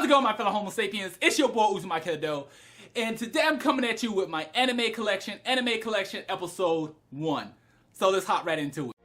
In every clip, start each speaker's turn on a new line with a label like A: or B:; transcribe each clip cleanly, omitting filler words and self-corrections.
A: How's it going, my fellow Homo sapiens? It's your boy Uzumaki Hadou, and today I'm coming at you with my anime collection episode 1. So let's hop right into it.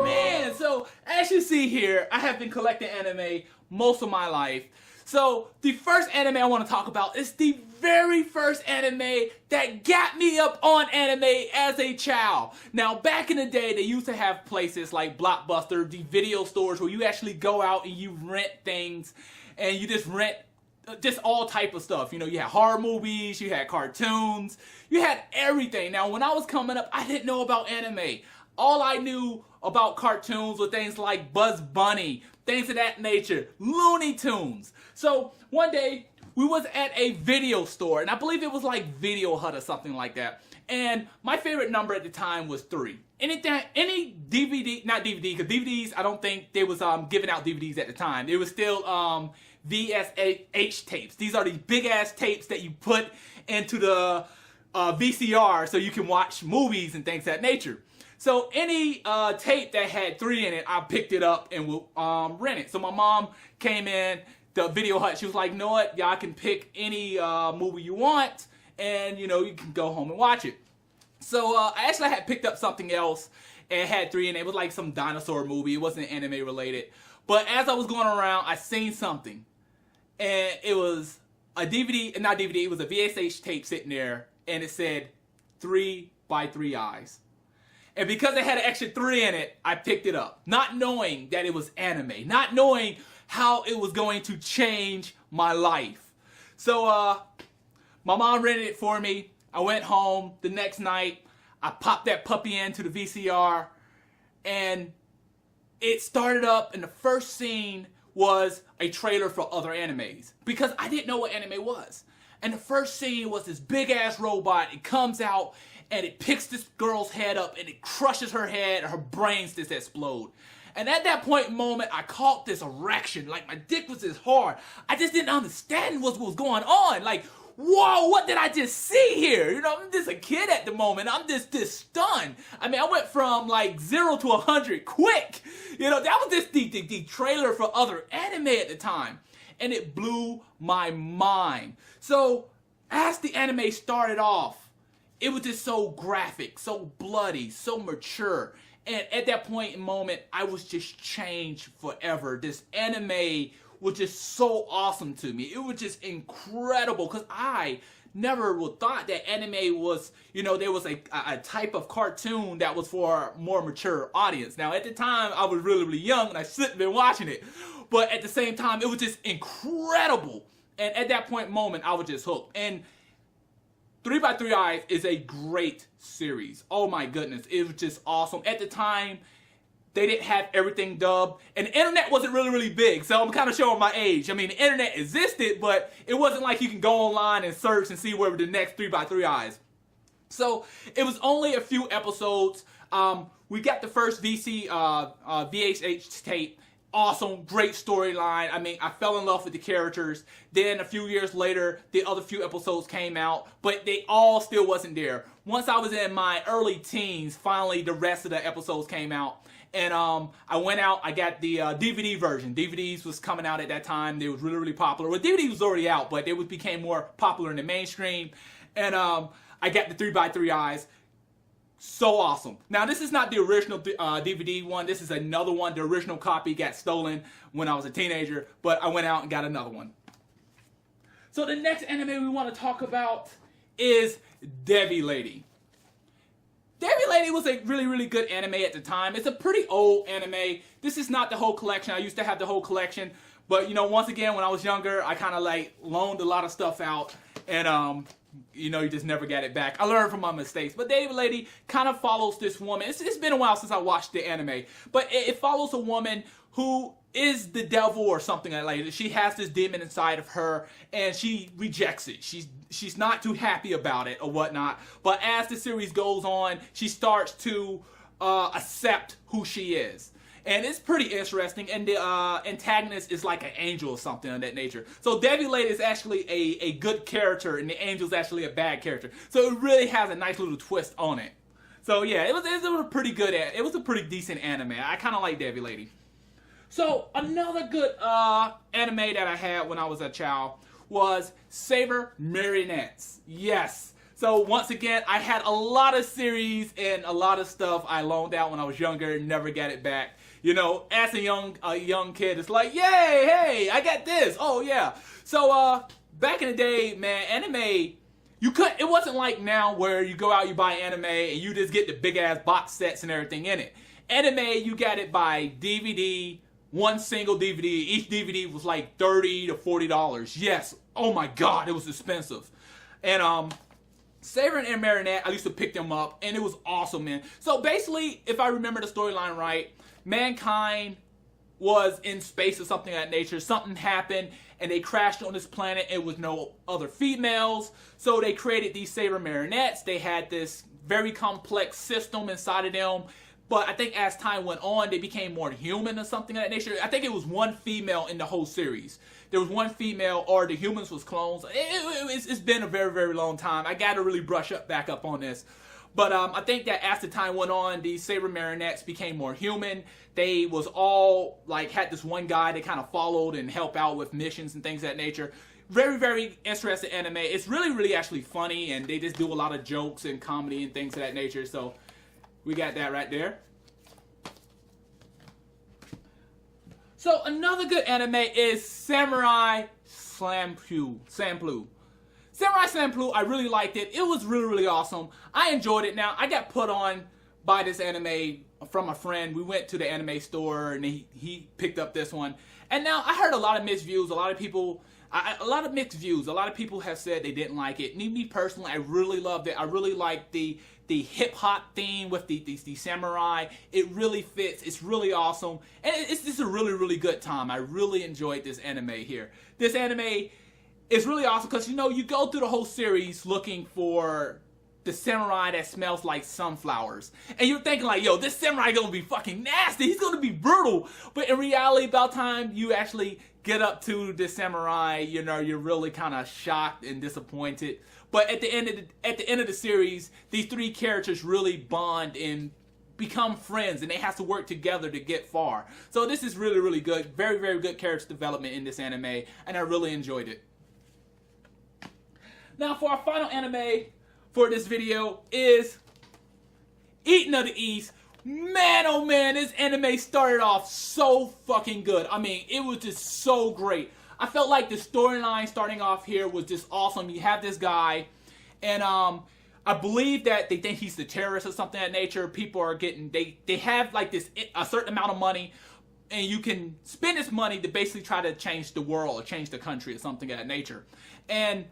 A: Man, so as you see here, I have been collecting anime most of my life. So the first anime I want to talk about is the very first anime that got me up on anime as a child. Now, back in the day, they used to have places like Blockbuster, the video stores where you actually go out and you rent things, and you just rent just all type of stuff. You know, you had horror movies, you had cartoons, you had everything. Now, when I was coming up, I didn't know about anime. All I knew about cartoons were things like Bugs Bunny, things of that nature, Looney Tunes. So one day we was at a video store, and I believe it was like Video Hut or something like that. And my favorite number at the time was 3. Any DVD, not DVD, because DVDs, I don't think they was giving out DVDs at the time. It was still VSH tapes. These are these big ass tapes that you put into the VCR so you can watch movies and things of that nature. So any tape that had 3 in it, I picked it up and would rent it. So my mom came in the Video Hut. She was like, you know what, y'all can pick any movie you want, and you know, you can go home and watch it. So I actually had picked up something else and had 3 in it. It was like some dinosaur movie. It wasn't anime related. But as I was going around, I seen something, and it was a DVD, not DVD, it was a VSH tape sitting there, and it said 3 by 3 eyes. And because it had an extra 3 in it, I picked it up. Not knowing that it was anime. Not knowing how it was going to change my life. So, my mom rented it for me. I went home the next night. I popped that puppy into the VCR. And it started up, and the first scene was a trailer for other animes. Because I didn't know what anime was. And the first scene was this big-ass robot. It comes out, and it picks this girl's head up, and it crushes her head, and her brains just explode. And at that point moment, I caught this erection. Like, my dick was this hard. I just didn't understand what was going on. Like, whoa, what did I just see here? You know, I'm just a kid at the moment. I'm just stunned. I mean, I went from like 0 to 100 quick. You know, that was just the trailer for other anime at the time. And it blew my mind. So, as the anime started off, it was just so graphic, so bloody, so mature. And at that point in moment, I was just changed forever. This anime was just so awesome to me. It was just incredible, because I never would thought that anime was, you know, there was a type of cartoon that was for a more mature audience. Now, at the time, I was really, really young, and I shouldn't have been watching it. But at the same time, it was just incredible. And at that point in moment, I was just hooked. And 3 by 3 Eyes is a great series. Oh my goodness, it was just awesome. At the time, they didn't have everything dubbed, and the internet wasn't really, really big, so I'm kind of showing my age. I mean, the internet existed, but it wasn't like you can go online and search and see where the next 3 by 3 Eyes. So it was only a few episodes. We got the first VHH tape. Awesome, great storyline. I mean, I fell in love with the characters. Then a few years later, the other few episodes came out, but they all still wasn't there. Once I was in my early teens, finally the rest of the episodes came out. And I went out, I got the DVD version. DVDs was coming out at that time. They was really, really popular. Well, DVD was already out, but they became more popular in the mainstream. And I got the 3 by 3 Eyes. So awesome. Now, this is not the original DVD one. This is another one. The original copy got stolen when I was a teenager, but I went out and got another one. So the next anime we want to talk about is Devi Lady. Devi Lady was a really, really good anime at the time. It's a pretty old anime. This is not the whole collection. I used to have the whole collection, but you know, once again, when I was younger, I kind of like loaned a lot of stuff out, and you know, you just never got it back. I learned from my mistakes. But Devi Lady kind of follows this woman. It's been a while since I watched the anime. But it follows a woman who is the devil or something like that. She has this demon inside of her, and she rejects it. She's not too happy about it or whatnot. But as the series goes on, she starts to accept who she is. and it's pretty interesting. And the antagonist is like an angel or something of that nature. So Devi Lady is actually a good character, and the angel is actually a bad character. So it really has a nice little twist on it. So yeah, it was a pretty good. It was a pretty decent anime. I kind of like Devi Lady. So another good anime that I had when I was a child was Saber Maryance. Yes. So once again, I had a lot of series and a lot of stuff I loaned out when I was younger and never got it back. You know, as a young kid, it's like, yay, hey, I got this. Oh yeah. So back in the day, man, anime, it wasn't like now where you go out, you buy anime and you just get the big ass box sets and everything in it. Anime, you got it by DVD, one single DVD. Each DVD was like $30 to $40. Yes. Oh my God, it was expensive. And Saber and Marinette, I used to pick them up, and it was awesome, man. So basically, if I remember the storyline right, mankind was in space or something of that nature. Something happened, and they crashed on this planet. It was no other females, so they created these Saber Marionettes. They had this very complex system inside of them. But I think as time went on, they became more human or something of that nature. I think it was one female in the whole series. There was one female, or the humans was clones. It's been a very, very long time. I got to really brush back up on this. But I think that as the time went on, these Saber Marionettes became more human. They was all, like, had this one guy they kind of followed and helped out with missions and things of that nature. Very, very interesting anime. It's really, really actually funny, and they just do a lot of jokes and comedy and things of that nature. So we got that right there. So another good anime is Samurai Champloo. Samurai Champloo, I really liked it. It was really, really awesome. I enjoyed it. Now, I got put on by this anime from a friend. We went to the anime store, and he picked up this one. And now, I heard a lot of mixed views. A lot of mixed views. A lot of people have said they didn't like it. Me personally, I really loved it. I really liked the hip-hop theme with the samurai. It really fits. It's really awesome. And it's just a really, really good time. I really enjoyed this anime here. This anime is really awesome because, you know, you go through the whole series looking for the samurai that smells like sunflowers. And you're thinking like, yo, this samurai gonna be fucking nasty. He's gonna be brutal. But in reality, about time you actually get up to the samurai, you know, you're really kind of shocked and disappointed. But at the end of the series, these three characters really bond and become friends, and they have to work together to get far. So this is really, really good. Very, very good character development in this anime, and I really enjoyed it. Now, for our final anime for this video is Eden of the East. Man, oh man, this anime started off so fucking good. I mean, it was just so great. I felt like the storyline starting off here was just awesome. You have this guy, and I believe that they think he's the terrorist or something of that nature. People are getting, they have like a certain amount of money, and you can spend this money to basically try to change the world or change the country or something of that nature. And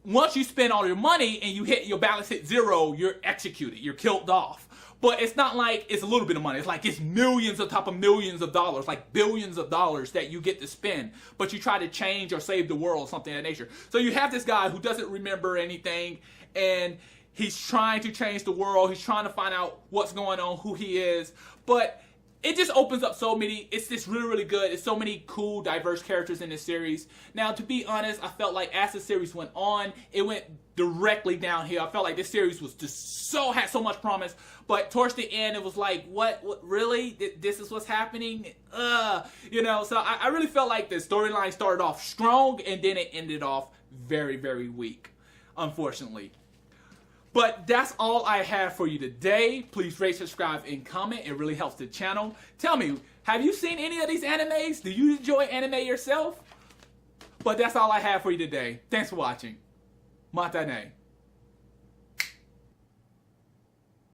A: once you spend all your money and your balance hit zero, you're executed, you're killed off. But it's not like it's a little bit of money. It's like it's millions on top of millions of dollars, like billions of dollars that you get to spend. But you try to change or save the world, something of that nature. So you have this guy who doesn't remember anything, and he's trying to change the world. He's trying to find out what's going on, who he is. But it just opens up so many, it's just really, really good. It's so many cool, diverse characters in this series. Now, to be honest, I felt like as the series went on, it went directly downhill. I felt like this series was just had so much promise. But towards the end, it was like, what really? This is what's happening? You know, so I really felt like the storyline started off strong, and then it ended off very, very weak, unfortunately. But that's all I have for you today. Please rate, subscribe, and comment. It really helps the channel. Tell me, have you seen any of these animes? Do you enjoy anime yourself? But that's all I have for you today. Thanks for watching. Matane.